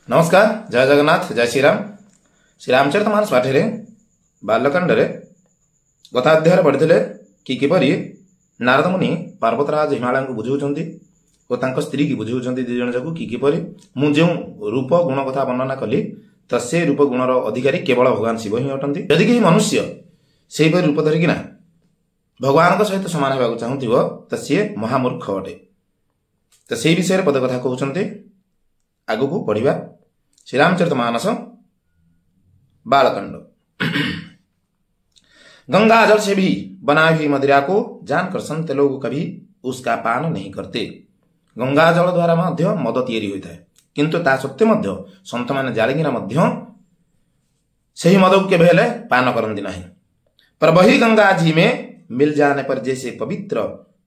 नमस्कार, जय जगन्नाथ, जय श्रीराम। श्रीरामचरितमानस पाठे बाल्यकांड गताध्याय पढ़ी कि किपरि नारद मुनि पर्वतराज हिमालय को बुझाऊँच और स्त्री की बुझाऊँ दी जन जाक कि किपरि मु जो रूप गुण कथा वर्णना कली तो से रूप गुणर अधिकारी केवल भगवान शिव ही अटंती। यदि कहीं मनुष्य से रूप धरिकिना भगवान सहित सामान होगा चाहूव तो सी महामूर्ख अटे। तो से विषय पद कथा कहते आगु को पढ़ा। श्रीरामचरितमानस बालकांड। गंगा जल से भी बनाई हुई मदिरा को जानकर संत लोग कभी उसका पान नहीं करते। गंगा जल द्वारा मध्य मद तैयारी होता है, किंतु ता सत्वे मध्य संत मैंने जालिगिना मध्य सही मद को केवे पान करती नहीं। पर वही गंगा जी में मिल जाने पर जैसे पवित्र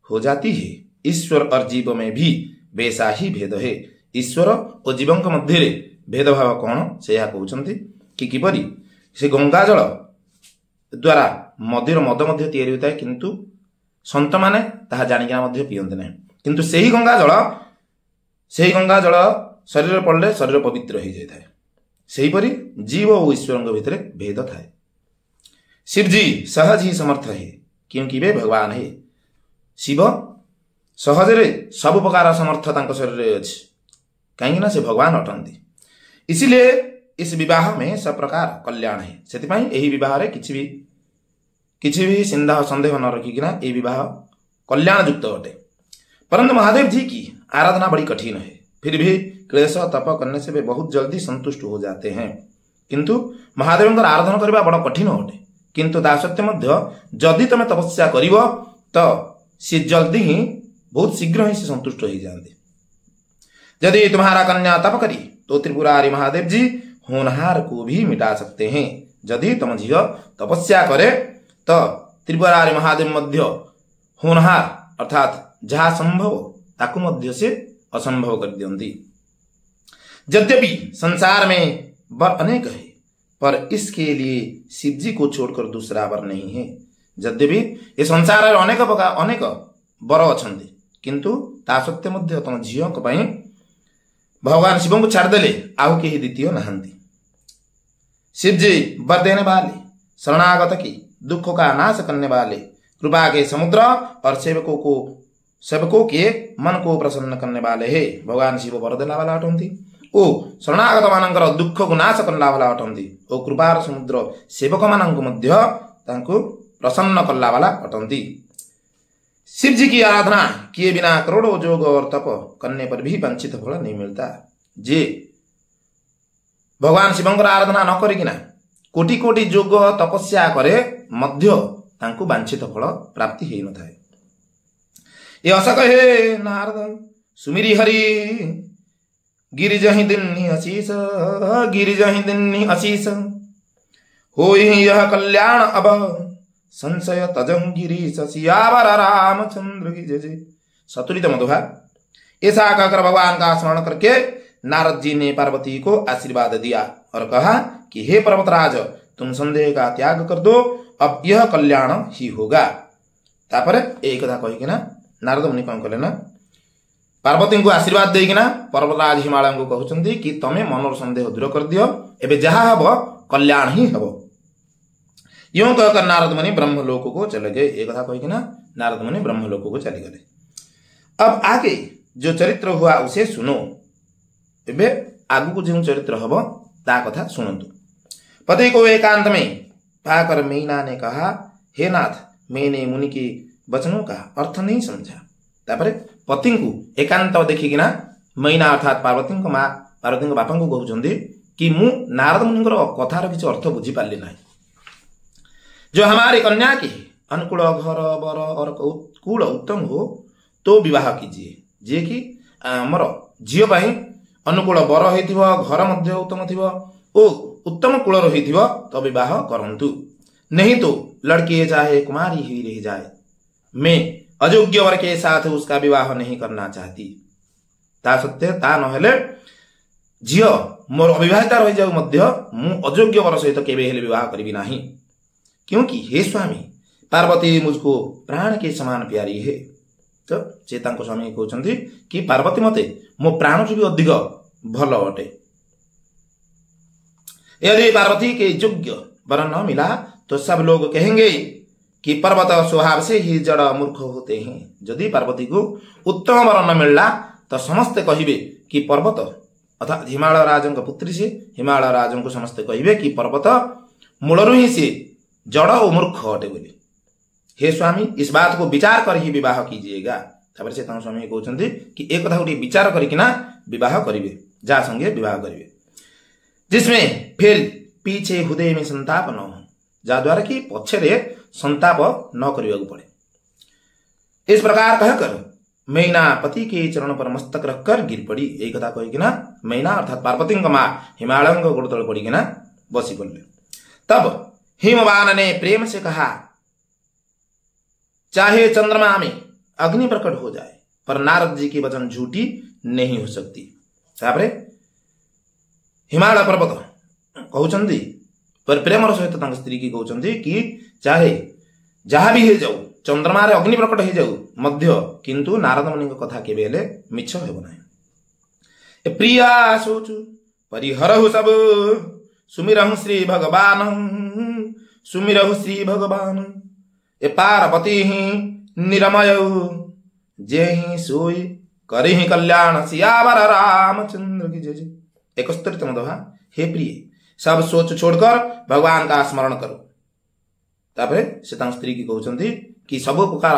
हो जाती है, ईश्वर और जीव में भी वैसा ही भेद है। ईश्वर और जीव मध्य भेदभाव कौन से कहते कि किपरि से गंगा जल द्वारा मदिर मद मध्य तैयारी होता है, किंतु संत माने ताहा जानिकिना मध्य पियंते नहीं। किंतु सही गंगा जल शरीर पड़े शरीर पवित्र हो जाए। सेहीपरि जीव और ईश्वर भितर भेद थाए। शिव जी सहज ही समर्थ है, क्योंकि वे भगवान है। शिव सहजरे सब प्रकार समर्थ तांको शरीर अच्छी, कहीं से भगवान अटंती। इसीलिए इस विवाह में सब प्रकार कल्याण है। से यही विवाह किसी भी संदेह न रखिकिना ये विवाह कल्याण युक्त अटे। परंतु महादेव जी की आराधना बड़ी कठिन है, फिर भी क्लेश तप करने से वे बहुत जल्दी संतुष्ट हो जाते हैं। किंतु महादेव का आराधना करना बड़ा कठिन अटे, किंतु ता सत्य मध्य जदि तुम तपस्या कर तो सी जल्दी ही बहुत शीघ्र ही से संतुष्ट हो जाते। यदि तुम्हारा कन्या तप करी तो त्रिपुरारी महादेव जी होनहार को भी मिटा सकते हैं। यदि तुम झील तपस्या करे तो त्रिपुरारी महादेव मध्य होनहार अर्थात जहाँ संभव ताकू मध्य से असंभव कर दियंती। यद्यपि संसार में वर अनेक है, पर इसके लिए शिव जी को छोड़कर दूसरा वर नहीं है। यद्यपि ये संसार अनेक वर अच्छा, किंतु ता सत्य मध्य तुम झील भगवान शिव को छाड़देले आउ के द्वितीय नहांती। शिव जी वर देने वाले, शरणागत की दुखों का नाश करने वाले, कृपा के समुद्र और सेवकों के मन को प्रसन्न करने वाले है। भगवान शिव वर देला वाला अटंती। ओ शरणागत मानकर दुख को नाश करला वाला अटंती। ओ कृपार समुद्र सेवक मानक मध्य तांको प्रसन्न करला वाला अटंती। शिव जी की आराधना किए बिना करोड़ों योग और तप करने पर भी वांछित फल नहीं मिलता। जे भगवान शिव आराधना न करिकिना कोटि कोटि योग तपस्या करे मध्य तांको वांछित फल प्राप्ति ही न थाए। ये अस कहे नारद सुमिरी हरि गिरिजहि दिन्नि आशीष, गिरिजहि दिन्नि आशीष होई यह कल्याण अब संशय तजं गिरीश सियावर रामचंद्र की जय जय। सतुलित मधुहा। ऐसा कहकर भगवान का स्मरण करके नारद जी ने पार्वती को आशीर्वाद दिया और कहा कि हे पर्वतराज, तुम संदेह का त्याग कर दो, अब यह कल्याण ही होगा। तापर एक कथा कहीकिना नारद मुनि कौन कले ना पार्वती को आशीर्वाद देकिना पर्वतराज हिमालय को कहते कि तमें मनर संदेह दूर कर दियो, एबे जहाँ हब कल्याण ही हब। यूं कहकर नारद मुनि ब्रह्मलोक को चले गए। एक कथा कहीकिना नारद मुनि ब्रह्मलोक को चले गए। अब आगे जो चरित्र हुआ उसे सुनो। एबे आगु को जो चरित्र हब ता कथा सुनतु। पति को एकांत में पाकर मीना ने कहा, हे नाथ, मैंने मुनि के वचनों का अर्थ नहीं समझा। तापर पति को एकांत देखिकिना मैना अर्थात पार्वती बापा को कहते कि मु नारद मुनि कथार किसी अर्थ बुझी पार्ली ना। जो हमारी कन्या की अनुकूल घर बर और कूल उत्तम हो तो विवाह कीजिए। जे कि आमर झील अनुकूल बर हो, घर मध्य उत्तम थी ओ उत्तम कूलर हो तो विवाह करंतु, नहीं तो लड़की चाहे कुमारी ही रह जाए। मैं अयोग्य वर के साथ उसका विवाह नहीं करना चाहती। ता सत्य ता नहेले झील मोर अविवाहिता रही जाऊ मध्य मु अयोग्य वर सहित केबे हेले विवाह करिबी नाही, क्योंकि हे स्वामी पार्वती मुझको प्राण के समान प्यारी है। तो से स्वामी कहते कि पार्वती मते मो प्राण भी अधिक भल अटे। यदि पार्वती के योग्य वर न मिला तो सब लोग कहेंगे कि पर्वत स्वभाव से ही जड़ मूर्ख होते हैं। यदि पार्वती को उत्तम वर न मिलला तो समस्ते कहिबे कि पर्वत अर्थात हिमालय राजन पुत्री से हिमालय राजन को समस्ते कहिबे कि पर्वत मूलरू ही से जड़ और मूर्ख अटे बोली। हे स्वामी, इस बात को विचार कर ही विवाह कीजिएगा। तापर से स्वामी कहते कि एक कथा गोटे विचार करकिना विवाह करेंगे, जा संगे विवाह करेंगे, जिसमें फिर पीछे हृदय में संताप न हो, जहाद्वारा कि पछरे संताप न करने पड़े। इस प्रकार कहकर मैना पति के चरण पर मस्तक रखकर गिर पड़ी। एक कथा कहीकिना मैना अर्थात पार्वती माँ हिमालय गोड़ तले पड़ीकिना बसी पड़े। तब हिमवान ने प्रेम से कहा, चाहे चंद्रमा में अग्नि प्रकट हो जाए पर नारद जी की वचन झूठी नहीं हो सकती। तापरे हिमालय पर्वत कहउचंदी पर प्रेमर सहित स्त्री की कहउचंदी कि चाहे जहाँ भी हो जाऊ, चंद्रमा रे अग्नि प्रकट हो जाऊ मध्य, किंतु नारद मुनि कथा केबे हेले मिछ हेबो नाही। प्रिया सोचु परिहरहु सब सुमिरहु श्री भगवान, सुमिरहु श्री भगवान। ए पार्वती ही निरमय जे ही सोई करे ही कल्याण सियावर रामचंद्र की जय। 71 दोहा। हे प्रिय, सब सोच छोड़कर भगवान का स्मरण करो। तापरे से स्त्री की कहउचंदी कि सब प्रकार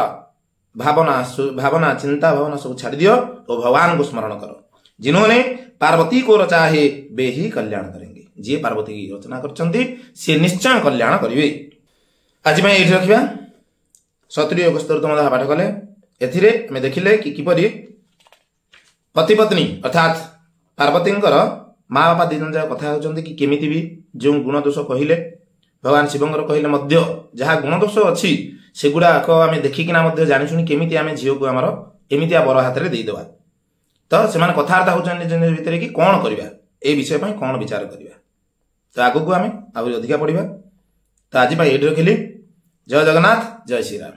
भावना चिंता भावना सब छाड़ दियो और भगवान को स्मरण करो। जिन्होंने पार्वती को रचा है वे ही कल्याण करेंगे। जे पार्वती की रचना करचंदी से निश्चय कल्याण करिवे। आज मैं एठी रखिबा 70 71 दोहा पाठ कले। एथिरे हमें देखिले कि किपरि पति पत्नी अर्थात पार्वतींकर माँ बापा दिजन जाक कथा होचंदी कि केमिति भी जो गुण दोष कहिले भगवान शिवंकर कहले मध्य जहाँ गुण दोष अच्छी सेगुड़ाक आम देखिकिना जाशुणी केमिति आम झील को आमर एमितिया बर हाथ में देदेवा। तो से कथबार्ता होने भितर कि कौन करवा ए विषय पर कौन विचार करवा। तो आगक आम आहरी अधिका पढ़ा। तो आज ये रखिली। जय जगन्नाथ, जय श्रीराम।